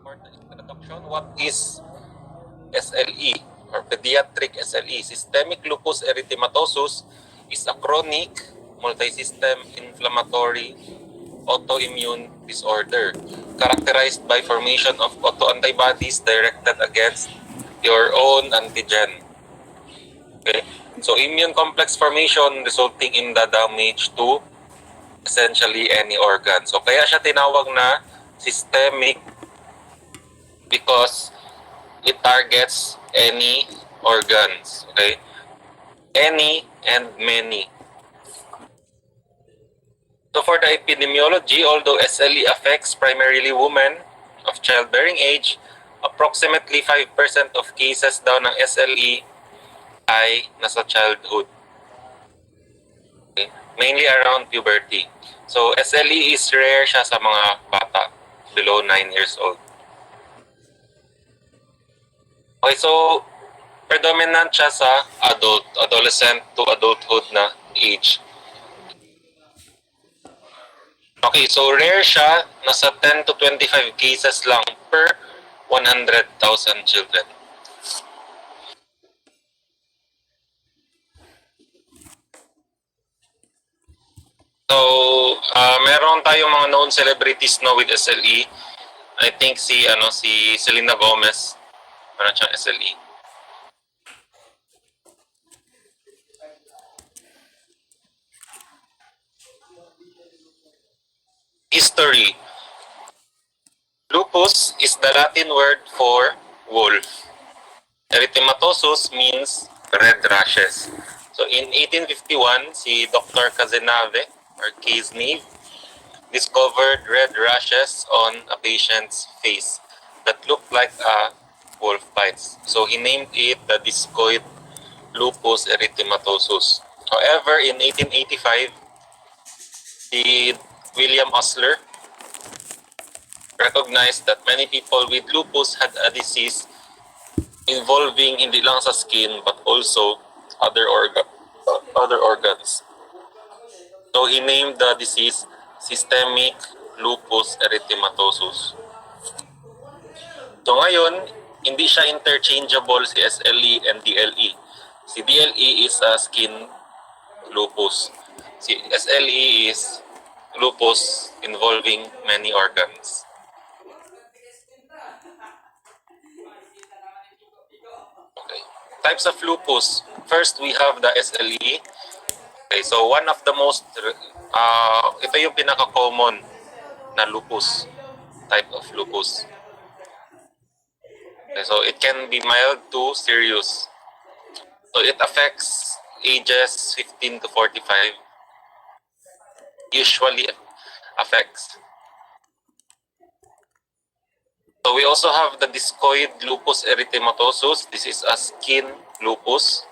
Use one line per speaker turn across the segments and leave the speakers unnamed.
For the introduction, what is SLE or pediatric SLE? Systemic lupus erythematosus is a chronic multi-system inflammatory autoimmune disorder characterized by formation of autoantibodies directed against your own antigen. Okay? So immune complex formation resulting in the damage to essentially any organ. So kaya siya tinawag na systemic because it targets any organs. Okay? Any and many. So for the epidemiology, although SLE affects primarily women of childbearing age, approximately 5% of cases daw ng SLE ay nasa childhood. Okay? Mainly around puberty. So SLE is rare siya sa mga bata below 9 years old. Okay, so predominant siya sa adolescent to adulthood na age. Okay, so rare siya, nasa 10 to 25 cases lang per 100,000 children. So, meron tayong mga known celebrities no with SLE. I think si Selena Gomez, meron siyang SLE. History. Lupus is the Latin word for wolf. Erythematosus means red rashes. So in 1851, si Dr. Cazenave or Cazenave discovered red rashes on a patient's face that looked like a wolf bites. So he named it the discoid Lupus Erythematosus. However, in 1885, si William Osler recognized that many people with lupus had a disease involving hindi lang sa skin but also other organs. So he named the disease systemic lupus erythematosus. So ngayon, hindi siya interchangeable si SLE and DLE. Si DLE is a skin lupus. Si SLE is lupus involving many organs. Okay. Types of lupus. First, we have the SLE. Okay, so one of the most, ito yung pinaka-common na lupus, type of lupus. Okay, so it can be mild to serious. So it affects ages 15 to 45. Usually affects. So we also have the discoid lupus erythematosus. This is a skin lupus.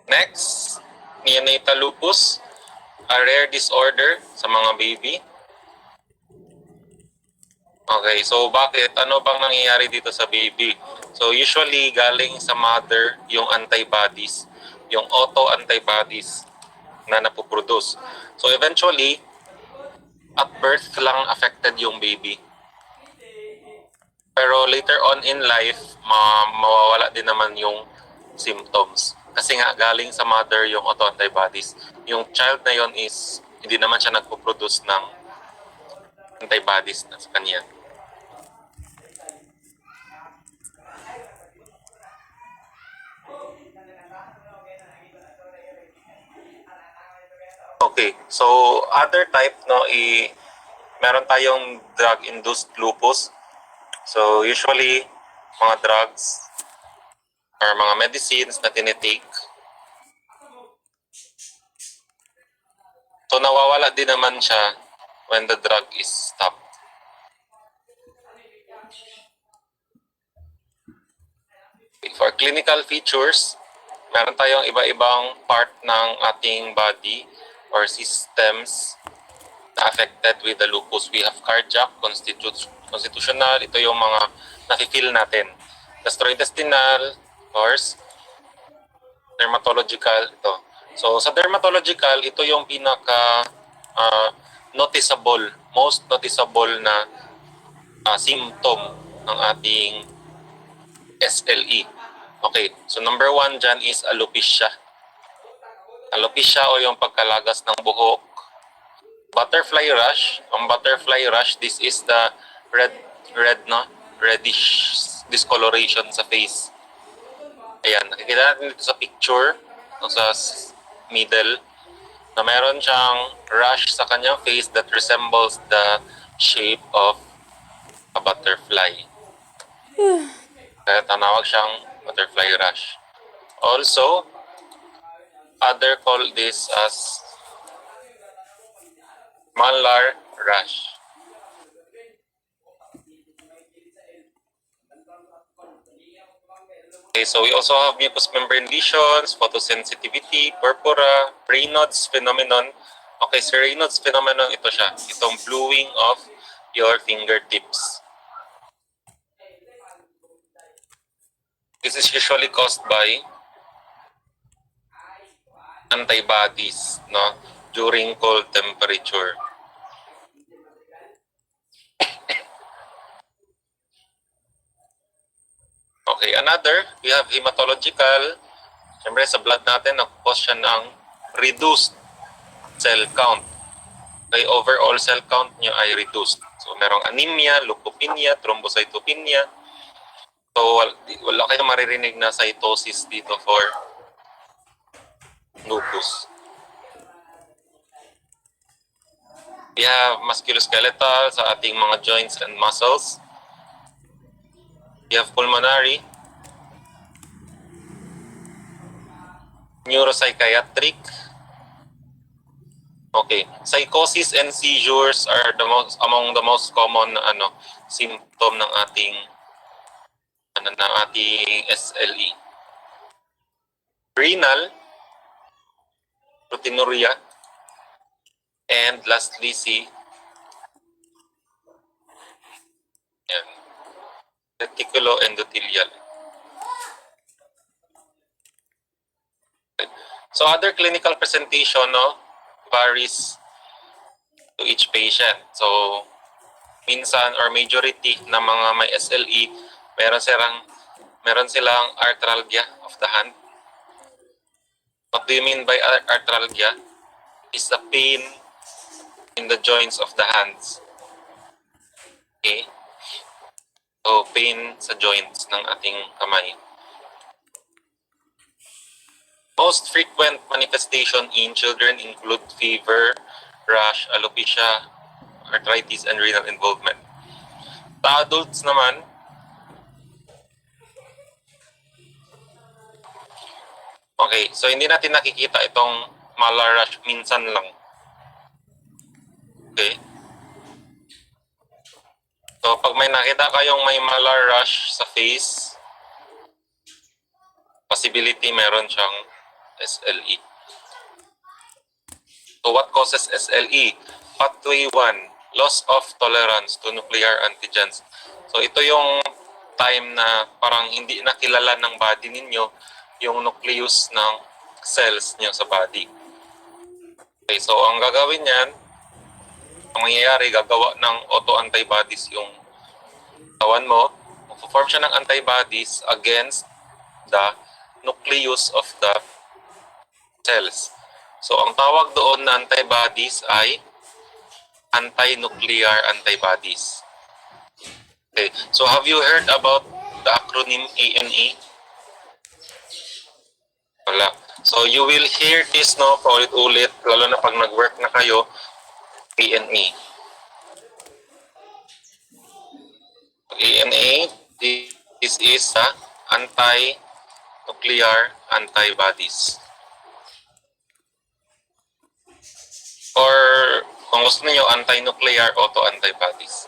Next, neonatal lupus, a rare disorder sa mga baby. Okay, so bakit? Ano bang nangyayari dito sa baby? So usually galing sa mother yung antibodies, yung auto-antibodies na napoproduce. So eventually, at birth lang affected yung baby. Pero later on in life, mawawala din naman yung symptoms. Kasi nga galing sa mother yung auto-antibodies. Yung child na yon is hindi naman siya nagpo-produce ng antibodies na sa kanya. Okay, so other type no meron tayong drug-induced lupus. So usually mga drugs or mga medicines na tinitake. So nawawala din naman siya when the drug is stopped. For clinical features, meron tayong iba-ibang part ng ating body or systems na affected with the lupus. We have cardiac, constitutional, ito yung mga nafe-feel natin. Gastrointestinal, course. Dermatological, ito. So, sa dermatological, ito yung pinaka noticeable, most noticeable na symptom ng ating SLE. Okay, so number 1 dyan is alopecia. Alopecia o yung pagkalagas ng buhok. Butterfly rash. Ang butterfly rash, this is the reddish discoloration sa face. Ayan, nakikita natin dito sa picture, sa middle, na meron siyang rash sa kanyang face that resembles the shape of a butterfly. Kaya tanawag siyang butterfly rash. Also, other call this as malar rash. Okay, so we also have mucous membrane lesions, photosensitivity, purpura, Raynaud's phenomenon. Okay, so Raynaud's phenomenon, ito siya. Itong bluing of your fingertips. This is usually caused by antibodies, no, during cold temperature. Okay, another, we have hematological. Siyempre sa blood natin, nag-cause siya ng reduced cell count. Okay, overall cell count nyo ay reduced. So, merong anemia, leukopenia, thrombocytopenia. So, wala kayong maririnig na cytosis dito for lupus. We have musculoskeletal sa ating mga joints and muscles. We have pulmonary, neuropsychiatric. Okay, psychosis and seizures are among the most common symptom ng ating SLE. Renal, proteinuria, and lastly reticuloendothelial. So other clinical presentation varies to each patient. So minsan or majority ng mga may SLE, meron silang arthralgia of the hand. What do you mean by arthralgia? Is the pain in the joints of the hands. Okay? So, pain sa joints ng ating kamay. Most frequent manifestation in children include fever, rash, alopecia, arthritis, and renal involvement. Sa adults naman, okay, so hindi natin nakikita itong malar rash minsan lang. Okay? So, pag may nakita kayong may malar rash sa face, possibility meron siyang SLE. So, what causes SLE? Pathway 1, loss of tolerance to nuclear antigens. So, ito yung time na parang hindi nakilala ng body ninyo yung nucleus ng cells nyo sa body. Okay, so ang gagawin yan, ang mangyayari, gagawa ng auto-antibodies yung katawan mo. Mag-form siya ng antibodies against the nucleus of the cells. So, ang tawag doon na antibodies ay anti-nuclear antibodies. Okay, so have you heard about the acronym ANA? Wala. So, you will hear this paulit-ulit, lalo na pag nag-work na kayo, ANA. ANA, this is anti-nuclear antibodies. Or kung gusto niyo anti-nuclear auto-antibodies.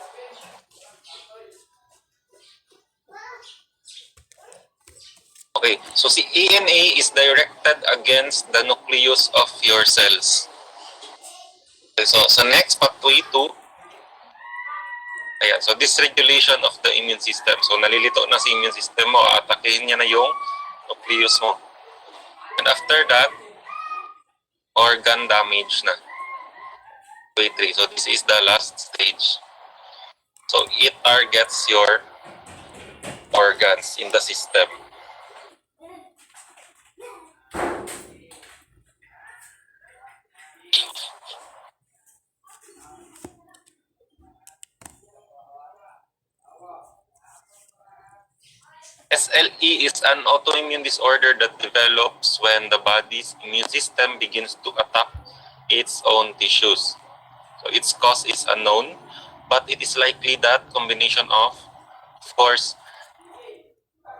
Okay, so si ANA is directed against the nucleus of your cells. Okay, so sa next, pathway 2, ayan, so dysregulation of the immune system. So nalilito na si immune system mo, atakihin niya na yung nucleus mo. And after that, organ damage na. Wave 3. So this is the last stage. So it targets your organs in the system. SLE is an autoimmune disorder that develops when the body's immune system begins to attack its own tissues. So its cause is unknown, but it is likely that combination of course,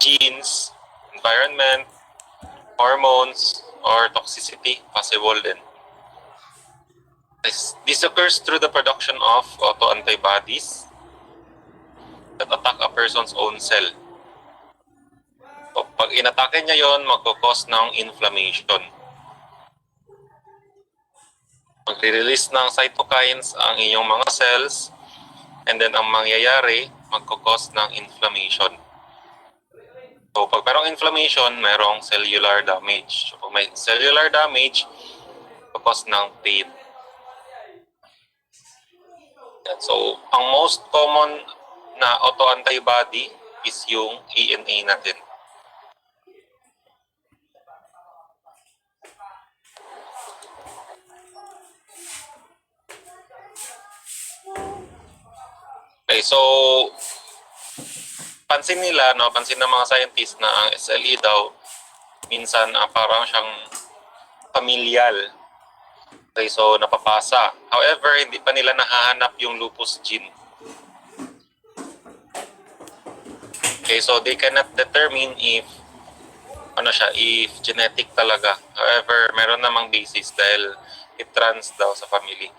genes, environment, hormones, or toxicity possible din. This occurs through the production of autoantibodies that attack a person's own cell. So, pag inatake niya yon, magkakos ng inflammation. Magre-release ng cytokines ang inyong mga cells, and then ang mangyayari, magkakos ng inflammation. So, pag merong inflammation, merong cellular damage. So, pag may cellular damage, magkakos ng pain. So, ang most common na autoantibody is yung ANA natin. Okay, so pansin nila, no, pansin ng mga scientists na ang SLE daw minsan parang siyang familial. Okay, so napapasa. However, hindi pa nila nahahanap yung lupus gene. Okay, so they cannot determine if if genetic talaga. However, meron namang basis dahil it runs daw sa family.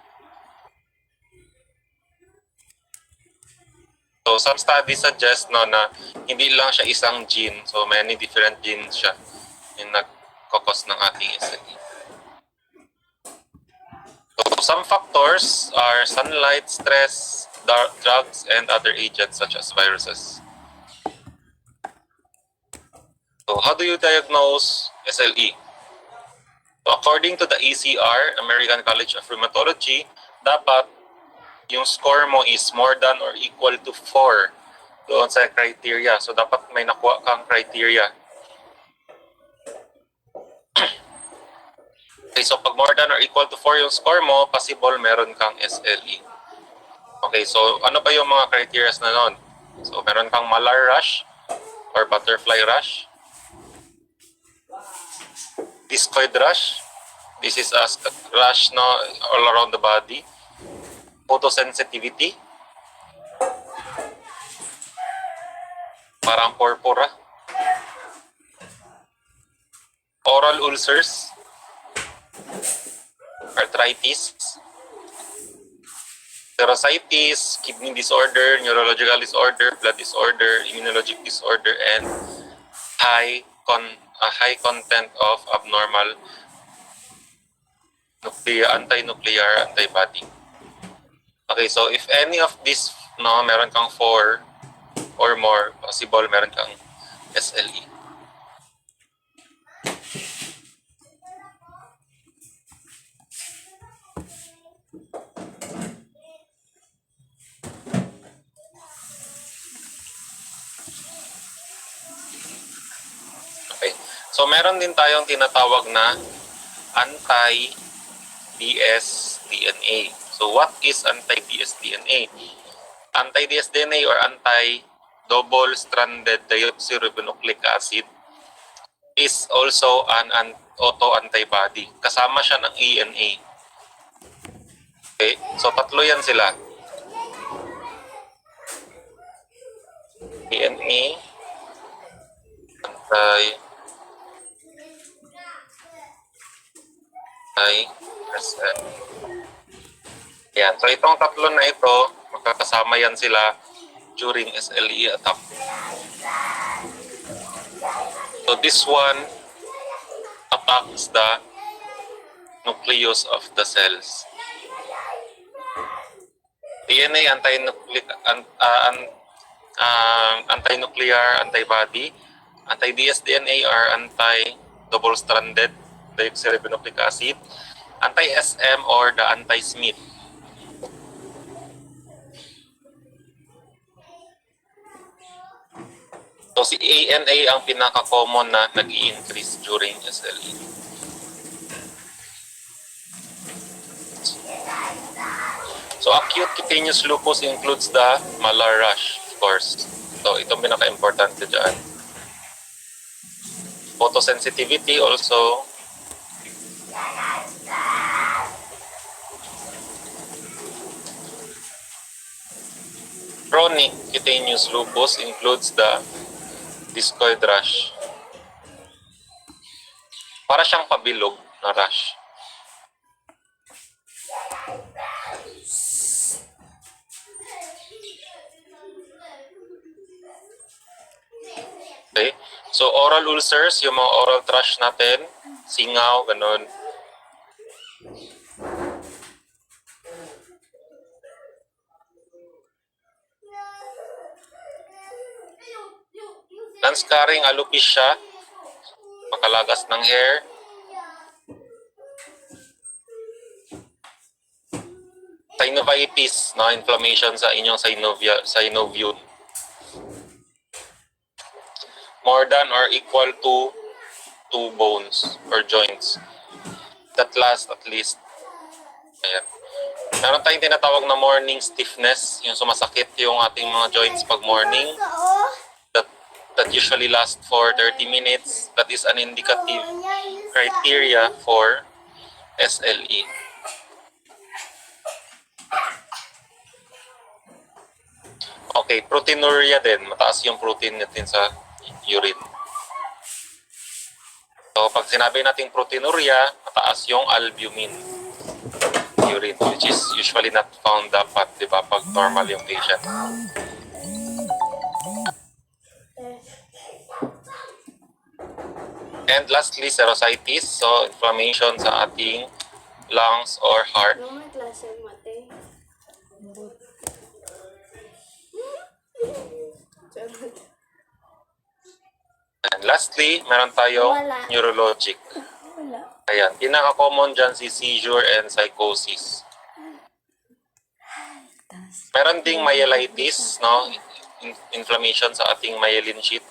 So some studies suggest na hindi lang siya isang gene, so many different genes siya yung nagkakos ng ating SLE. So some factors are sunlight, stress, drugs, and other agents such as viruses. So how do you diagnose SLE? So according to the ACR, American College of Rheumatology, dapat yung score mo is more than or equal to 4 doon sa criteria. So dapat may nakuha kang criteria. Okay, so pag more than or equal to 4 yung score mo, possible meron kang SLE. Okay, so ano ba yung mga criteria na nun? So meron kang malar rash or butterfly rash, discoid rash. This is a rash all around the body. Photosensitivity, parang purpura. Oral ulcers, arthritis, serositis, kidney disorder, neurological disorder, blood disorder, immunologic disorder, and high content of abnormal anti-nuclear antibody. Okay, so if any of these meron kang 4 or more, possible meron kang SLE. Okay. So meron din tayong tinatawag na anti-dsDNA. So what is anti-dsDNA? Anti-dsDNA or anti-double-stranded deoxyribonucleic acid is also an autoantibody. Kasama siya ng ANA. Okay, so tatlo yan sila. ANA, SN. Yan. So itong tatlo na ito, magkakasama yan sila during SLE attack. So this one attacks the nucleus of the cells. DNA anti-nuclear antibody Anti-dsDNA are anti-double-stranded deoxyribonucleic acid, anti-SM or the anti-SMIT. So si ANA ang pinaka-common na nag-i-increase during SLE. So acute cutaneous lupus includes the malar rash, of course. So itong pinaka-importante dyan. Photosensitivity also. Chronic cutaneous lupus includes the discoid rash. Para siyang pabilog na rash. Okay? So oral ulcers, yung mga oral thrush natin, singaw, ganun. Non-scarring alopecia, makalagas ng hair. Synovitis, no? Inflammation sa inyong synovium. More than or equal to 2 bones or joints. That last at least. Ayan. Meron tayong tinatawag na morning stiffness, yung sumasakit yung ating mga joints pag morning. That usually lasts for 30 minutes. That is an indicative criteria for SLE. Okay, proteinuria din. Mataas yung protein natin sa urine. So, pag sinabi natin proteinuria, mataas yung albumin urine, which is usually not found dapat, di ba, pag normal yung patient. And lastly, serositis, so inflammation sa ating lungs or heart. And lastly, meron tayong neurologic. Ayan, pinaka-common dyan si seizure and psychosis. Meron ding myelitis, no? Inflammation sa ating myelin sheath.